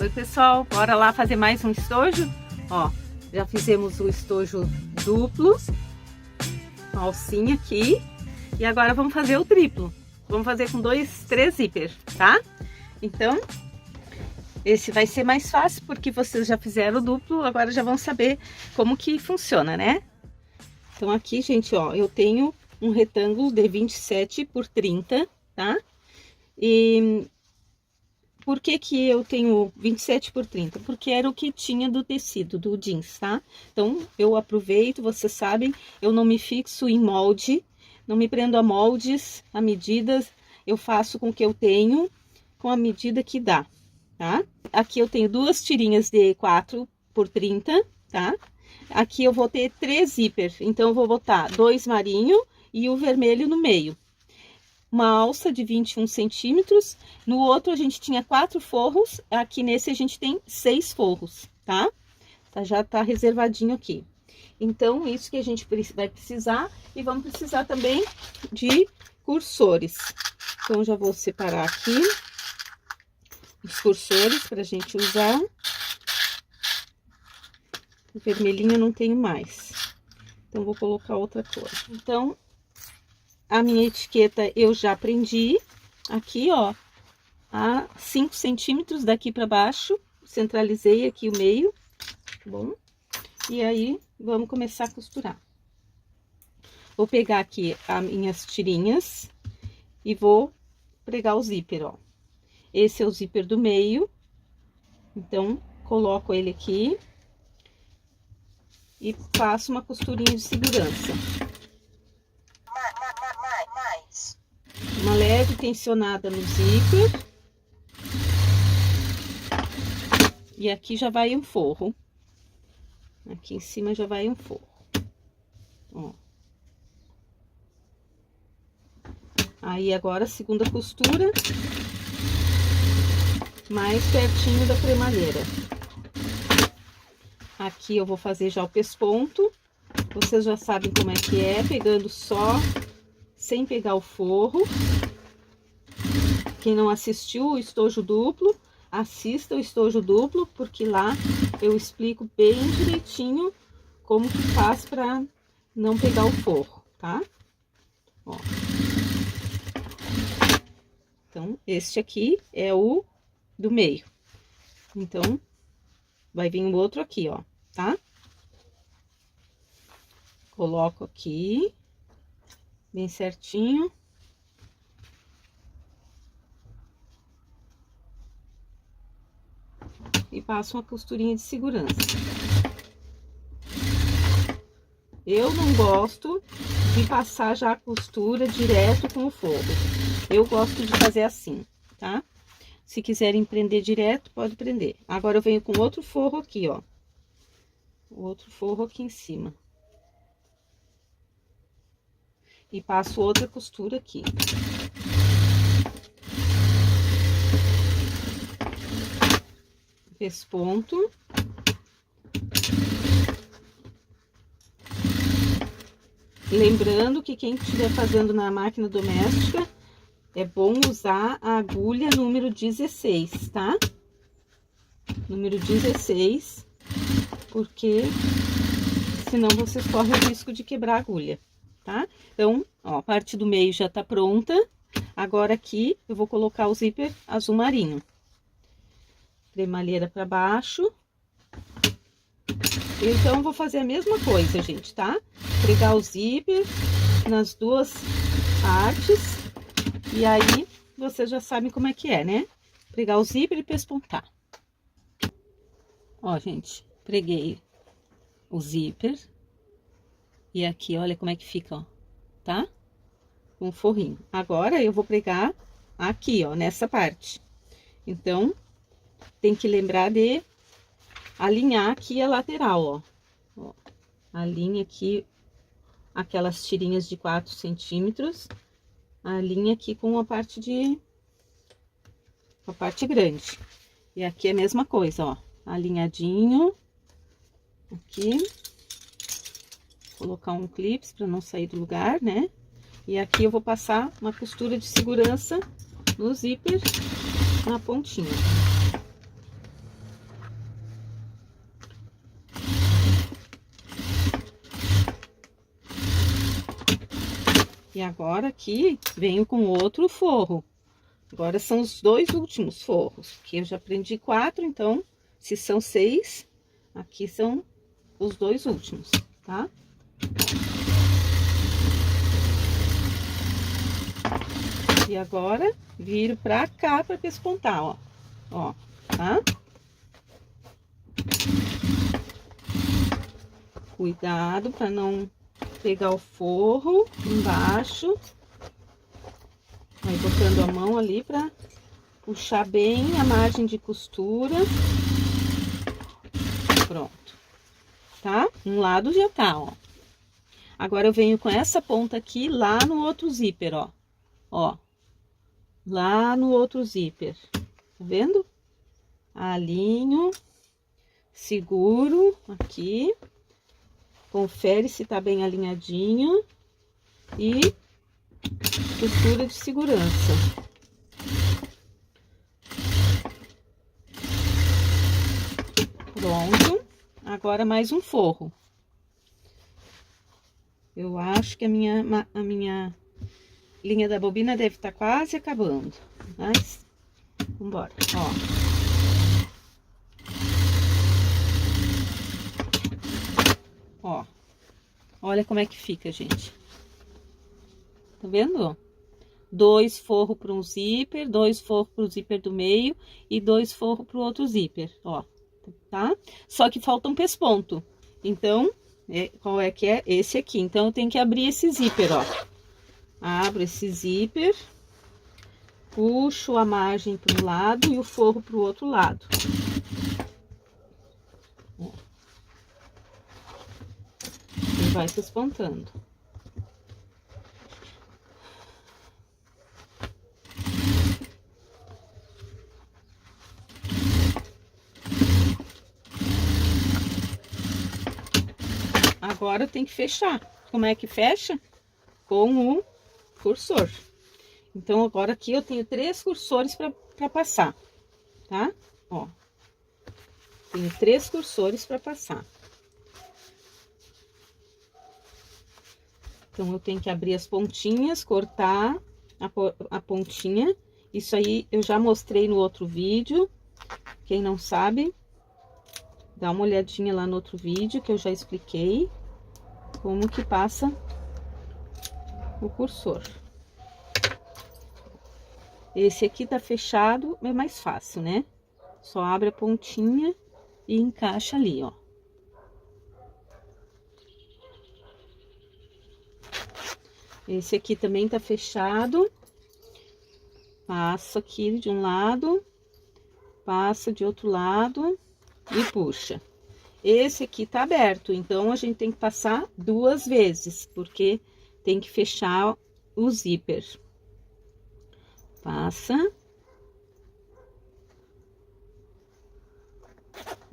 Oi pessoal, bora lá fazer mais um estojo? Ó, já fizemos o estojo duplo, uma alcinha aqui, e agora vamos fazer o triplo. Vamos fazer com 3 zíper, tá? Então, esse vai ser mais fácil porque vocês já fizeram o duplo, agora já vão saber como que funciona, né? Então aqui, gente, ó, eu tenho um retângulo de 27 por 30, tá? E por que que eu tenho 27 por 30? Porque era o que tinha do tecido, do jeans, tá? Então, eu aproveito, vocês sabem, eu não me fixo em molde, não me prendo a moldes, a medidas, eu faço com o que eu tenho, com a medida que dá, tá? Aqui eu tenho 2 tirinhas de 4 por 30, tá? Aqui eu vou ter 3 zíper, então eu vou botar 2 marinho e o vermelho no meio. Uma alça de 21 centímetros, no outro a gente tinha 4 forros, aqui nesse a gente tem 6 forros, tá? Já tá reservadinho aqui. Então, isso que a gente vai precisar, e vamos precisar também de cursores. Então, já vou separar aqui os cursores pra gente usar. O vermelhinho eu não tenho mais, então vou colocar outra cor. Então, a minha etiqueta eu já prendi aqui, ó, a 5 centímetros daqui para baixo, centralizei aqui o meio, tá bom? E aí, vamos começar a costurar. Vou pegar aqui as minhas tirinhas e vou pregar o zíper, ó. Esse é o zíper do meio, então, coloco ele aqui e faço uma costurinha de segurança. Uma leve tensionada no zíper. E aqui já vai um forro. Aqui em cima já vai um forro. Ó. Aí, agora, a segunda costura. Mais pertinho da cremalheira. Aqui eu vou fazer já o pesponto. Vocês já sabem como é que é, pegando só, sem pegar o forro. Quem não assistiu o estojo duplo, assista o estojo duplo, porque lá eu explico bem direitinho como que faz para não pegar o forro, tá? Ó. Então, este aqui é o do meio. Então, vai vir o outro aqui, ó, tá? Coloco aqui, bem certinho. E passo uma costurinha de segurança. Eu não gosto de passar já a costura direto com o forro. Eu gosto de fazer assim, tá? Se quiserem prender direto, pode prender. Agora, eu venho com outro forro aqui, ó. Outro forro aqui em cima. E passo outra costura aqui. Pesponto. Lembrando que quem estiver fazendo na máquina doméstica, é bom usar a agulha número 16, tá? Número 16, porque senão vocês correm o risco de quebrar a agulha, tá? Então, ó, a parte do meio já tá pronta. Agora aqui eu vou colocar o zíper azul marinho. Cremalheira para baixo. Então, vou fazer a mesma coisa, gente, tá? Pregar o zíper nas duas partes. E aí, vocês já sabem como é que é, né? Pregar o zíper e pespontar. Ó, gente, preguei o zíper. E aqui, olha como é que fica, ó, tá? Com um forrinho. Agora, eu vou pregar aqui, ó, nessa parte. Então, tem que lembrar de alinhar aqui a lateral, ó. Alinha aqui aquelas tirinhas de 4 centímetros. Alinha aqui com a parte grande. E aqui é a mesma coisa, ó. Alinhadinho. Aqui. Vou colocar um clips para não sair do lugar, né? E aqui eu vou passar uma costura de segurança no zíper, na pontinha. E agora aqui venho com outro forro. Agora são os 2 últimos forros, que eu já prendi 4, então, se são 6, aqui são os 2 últimos, tá? E agora, viro pra cá pra pespontar, ó. Ó, tá? Cuidado pra não pegar o forro embaixo. Vai botando a mão ali pra puxar bem a margem de costura. Pronto. Tá? Um lado já tá, ó. Agora eu venho com essa ponta aqui lá no outro zíper, ó. Ó. Lá no outro zíper. Tá vendo? Alinho. Seguro aqui. Confere se tá bem alinhadinho. E costura de segurança. Pronto. Agora mais um forro. Eu acho que a minha linha da bobina deve estar quase acabando. Mas, vambora, ó. Ó. Olha como é que fica, gente. Tá vendo? 2 forros para um zíper, 2 forros para o zíper do meio e 2 forros para o outro zíper, ó, tá? Só que falta um pesponto. Então, qual é que é? Esse aqui. Então, eu tenho que abrir esse zíper, ó. Abro esse zíper, puxo a margem para um lado e o forro para o outro lado. Ó. E vai pespontando. Agora eu tenho que fechar. Como é que fecha? Com o cursor. Então, agora aqui eu tenho 3 cursores para passar, tá? Ó. Tenho 3 cursores para passar. Então, eu tenho que abrir as pontinhas, cortar a pontinha. Isso aí eu já mostrei no outro vídeo. Quem não sabe, dá uma olhadinha lá no outro vídeo que eu já expliquei como que passa o cursor. Esse aqui tá fechado, é mais fácil, né? Só abre a pontinha e encaixa ali, ó. Esse aqui também tá fechado. Passo aqui de um lado, passa de outro lado e puxa. Esse aqui tá aberto, então a gente tem que passar 2 vezes, porque tem que fechar o zíper. Passa.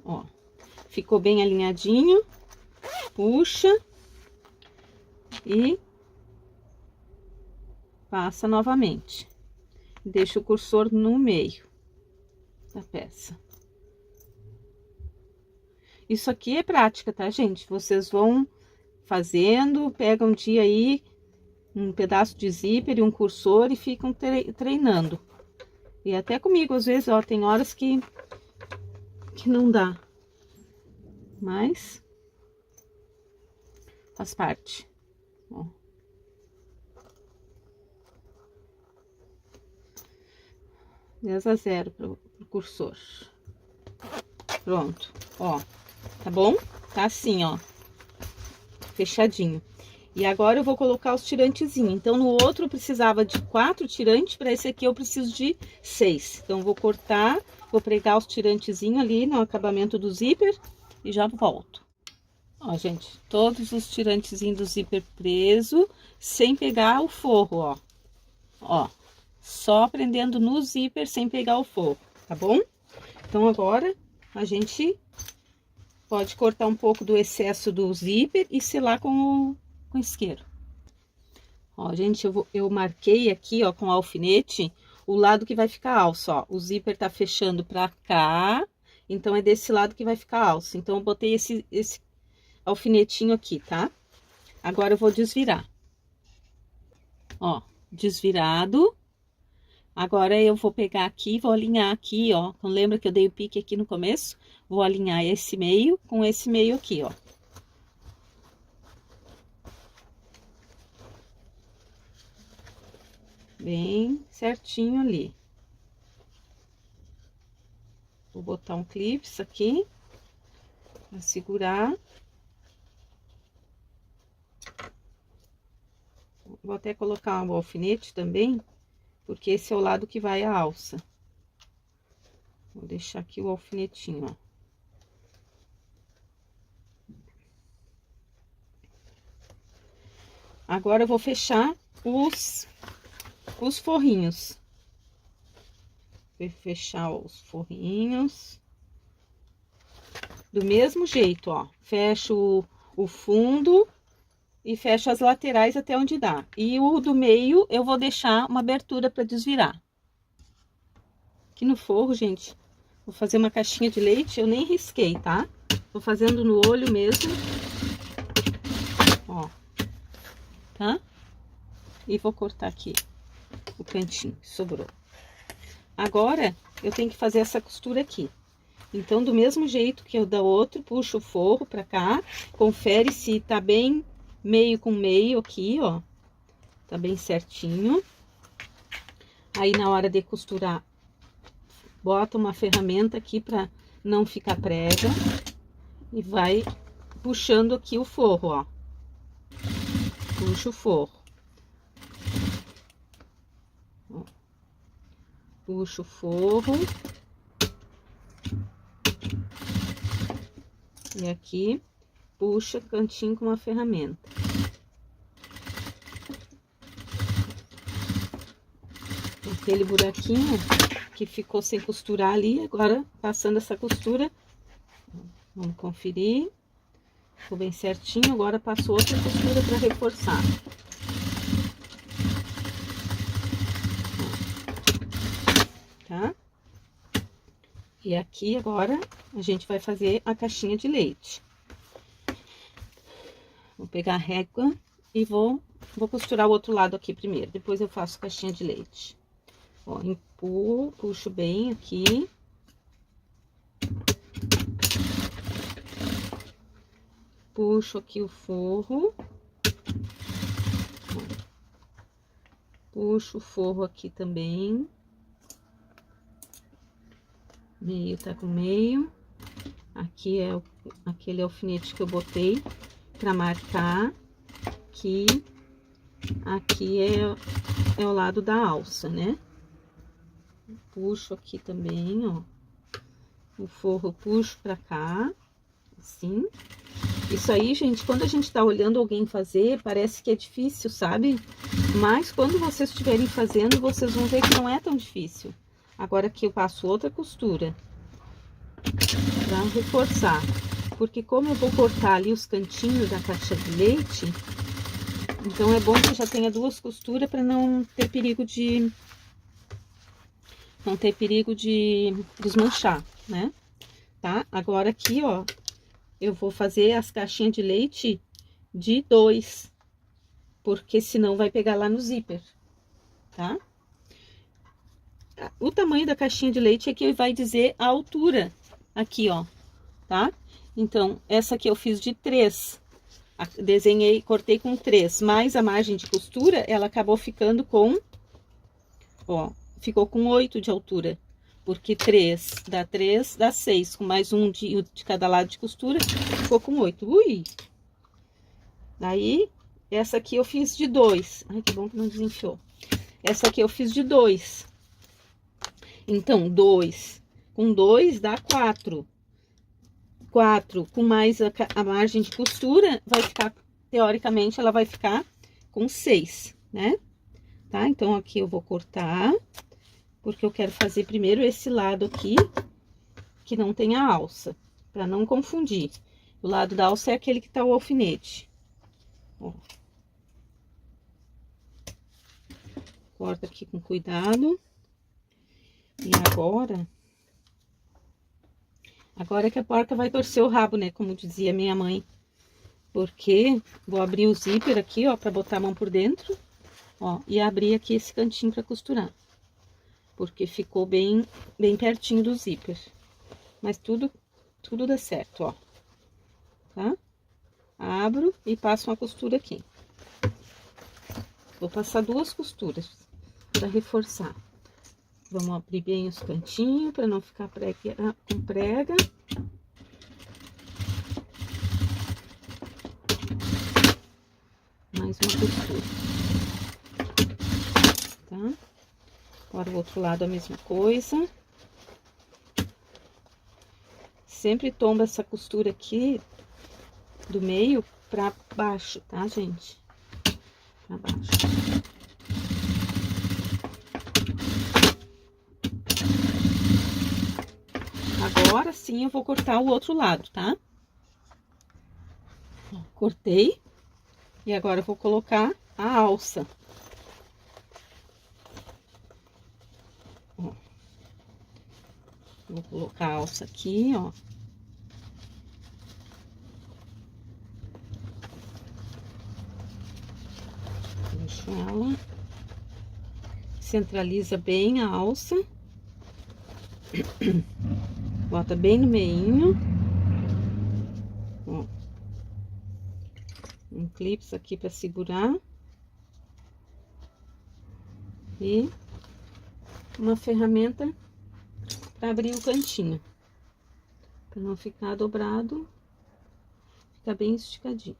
Ó, ficou bem alinhadinho, puxa e passa novamente. Deixa o cursor no meio da peça. Isso aqui é prática, tá, gente? Vocês vão fazendo, pegam um dia aí, um pedaço de zíper e um cursor e ficam treinando. E até comigo, às vezes, ó, tem horas que não dá. Mas faz parte. Ó. 10-0 pro cursor. Pronto, ó. Tá bom? Tá assim, ó. Fechadinho. E agora eu vou colocar os tirantezinhos. Então, no outro eu precisava de 4 tirantes, para esse aqui eu preciso de 6. Então, vou cortar, vou pregar os tirantezinhos ali no acabamento do zíper e já volto. Ó, gente, todos os tirantezinhos do zíper preso, sem pegar o forro, ó. Ó, só prendendo no zíper sem pegar o forro, tá bom? Então, agora a gente pode cortar um pouco do excesso do zíper e selar com o isqueiro. Ó, gente, eu marquei aqui, ó, com alfinete, o lado que vai ficar alça, ó. O zíper tá fechando pra cá, então é desse lado que vai ficar alça. Então, eu botei esse alfinetinho aqui, tá? Agora eu vou desvirar. Ó, desvirado. Agora eu vou pegar aqui, vou alinhar aqui, ó. Então, lembra que eu dei o pique aqui no começo? Vou alinhar esse meio com esse meio aqui, ó. Bem certinho ali. Vou botar um clips aqui pra segurar. Vou até colocar um alfinete também, porque esse é o lado que vai a alça. Vou deixar aqui o alfinetinho, ó. Agora eu vou fechar os forrinhos. Vou fechar os forrinhos. Do mesmo jeito, ó. Fecho o fundo e fecho as laterais até onde dá. E o do meio eu vou deixar uma abertura para desvirar. Aqui no forro, gente, vou fazer uma caixinha de leite, eu nem risquei, tá? Tô fazendo no olho mesmo. Ó. Tá? E vou cortar aqui o cantinho que sobrou. Agora, eu tenho que fazer essa costura aqui. Então, do mesmo jeito que eu da outro, puxo o forro pra cá, confere se tá bem meio com meio aqui, ó. Tá bem certinho. Aí, na hora de costurar, bota uma ferramenta aqui pra não ficar prega. E vai puxando aqui o forro, ó. Puxa o forro. Ó. Puxa o forro. E aqui, puxa cantinho com uma ferramenta. Aquele buraquinho que ficou sem costurar ali, agora passando essa costura, vamos conferir. Ficou bem certinho, agora passo outra costura para reforçar. Tá? E aqui agora a gente vai fazer a caixinha de leite. Vou pegar a régua e vou costurar o outro lado aqui primeiro, depois eu faço a caixinha de leite. Ó, empurro, puxo bem aqui. Puxo aqui o forro. Puxo o forro aqui também. Meio tá com meio. Aqui é aquele alfinete que eu botei pra marcar que aqui é o lado da alça, né? Puxo aqui também, ó. O forro puxo pra cá, assim. Isso aí, gente, quando a gente tá olhando alguém fazer, parece que é difícil, sabe? Mas quando vocês estiverem fazendo, vocês vão ver que não é tão difícil. Agora aqui eu passo outra costura pra reforçar. Porque como eu vou cortar ali os cantinhos da caixa de leite, então é bom que já tenha duas costuras para não ter perigo de desmanchar, né? Tá? Agora aqui, ó, eu vou fazer as caixinhas de leite de 2, porque senão vai pegar lá no zíper, tá? O tamanho da caixinha de leite é que vai dizer a altura aqui, ó, tá? Então, essa aqui eu fiz de 3, desenhei, cortei com 3, mas a margem de costura, ela acabou ficando com, ó, ficou com 8 de altura, porque 3 dá 6, com mais um de cada lado de costura, ficou com 8. Ui! Daí, essa aqui eu fiz de 2. Ai, que bom que não desenfiou. Essa aqui eu fiz de 2. Então, 2 com 2 dá 4. 4 com mais a margem de costura, vai ficar, teoricamente, ela vai ficar com 6, né? Tá? Então, aqui eu vou cortar, porque eu quero fazer primeiro esse lado aqui, que não tem a alça, pra não confundir. O lado da alça é aquele que tá o alfinete. Ó. Corta aqui com cuidado. E agora que a porca vai torcer o rabo, né? Como dizia minha mãe. Porque vou abrir o zíper aqui, ó, pra botar a mão por dentro. Ó, e abrir aqui esse cantinho pra costurar. Porque ficou bem pertinho do zíper. Mas tudo dá certo, ó. Tá? Abro e passo uma costura aqui. Vou passar 2 costuras para reforçar. Vamos abrir bem os cantinhos para não ficar com prega. Mais uma costura. Tá? Agora o outro lado a mesma coisa. Sempre tomba essa costura aqui do meio para baixo, tá, gente? Pra baixo. Agora sim eu vou cortar o outro lado, tá? Ó, cortei. E agora eu vou colocar a alça. Ó. Vou colocar a alça aqui, ó. Puxo ela. Centraliza bem a alça. Bota bem no meinho. Ó. Um clips aqui para segurar. E uma ferramenta para abrir o cantinho. Para não ficar dobrado. Fica bem esticadinho.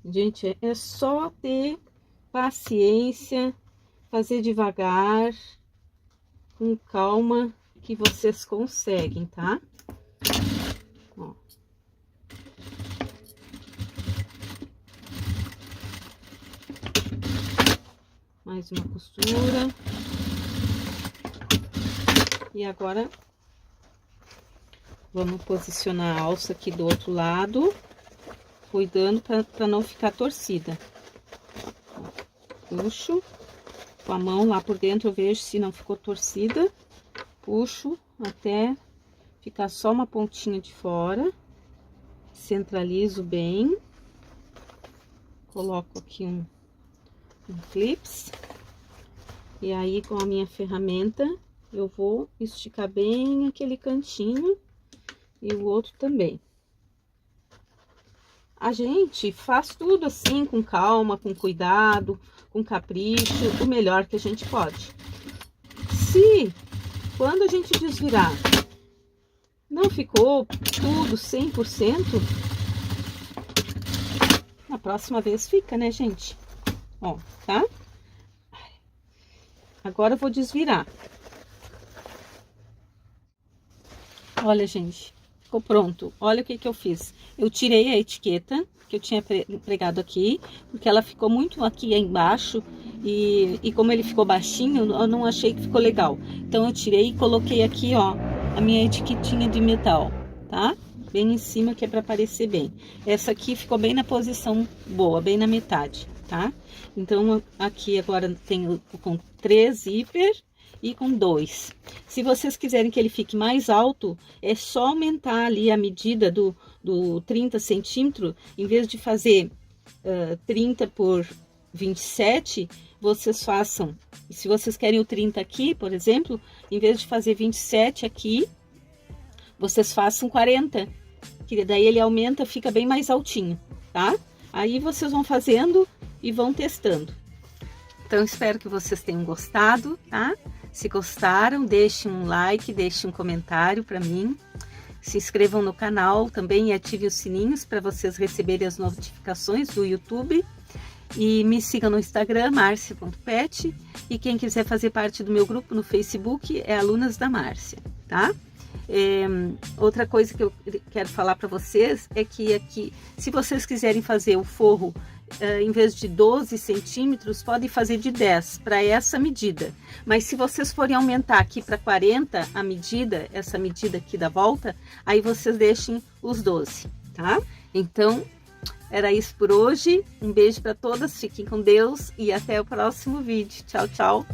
Gente, é só ter paciência, fazer devagar, com calma, que vocês conseguem, tá? Ó. Mais uma costura. E agora, vamos posicionar a alça aqui do outro lado, cuidando para não ficar torcida. Puxo com a mão lá por dentro, eu vejo se não ficou torcida. Puxo até ficar só uma pontinha de fora. Centralizo bem. Coloco aqui um clips. E aí, com a minha ferramenta, eu vou esticar bem aquele cantinho e o outro também. A gente faz tudo assim, com calma, com cuidado, com capricho, o melhor que a gente pode. Se, quando a gente desvirar, não ficou tudo 100%, na próxima vez fica, né, gente? Ó, tá? Agora eu vou desvirar. Olha, gente. Ficou pronto. Olha o que eu fiz. Eu tirei a etiqueta que eu tinha pregado aqui, porque ela ficou muito aqui embaixo e como ele ficou baixinho, eu não achei que ficou legal. Então eu tirei e coloquei aqui, ó, a minha etiquetinha de metal, tá? Bem em cima, que é para aparecer bem. Essa aqui ficou bem na posição boa, bem na metade, tá? Então aqui agora tenho com 3 zíper e com 2. Se vocês quiserem que ele fique mais alto, é só aumentar ali a medida do 30 centímetros, em vez de fazer 30 por 27, vocês façam, se vocês querem o 30 aqui, por exemplo, em vez de fazer 27 aqui, vocês façam 40, que daí ele aumenta, fica bem mais altinho, tá? Aí vocês vão fazendo e vão testando. Então, espero que vocês tenham gostado, tá? Se gostaram, deixem um like, deixem um comentário para mim. Se inscrevam no canal também e ativem os sininhos para vocês receberem as notificações do YouTube. E me sigam no Instagram, marcia.pet. E quem quiser fazer parte do meu grupo no Facebook é Alunas da Márcia, tá? Outra coisa que eu quero falar para vocês é que aqui, se vocês quiserem fazer o forro em vez de 12 centímetros, podem fazer de 10 para essa medida. Mas se vocês forem aumentar aqui para 40 a medida, essa medida aqui da volta, aí vocês deixem os 12, tá? Então, era isso por hoje. Um beijo para todas, fiquem com Deus e até o próximo vídeo. Tchau, tchau!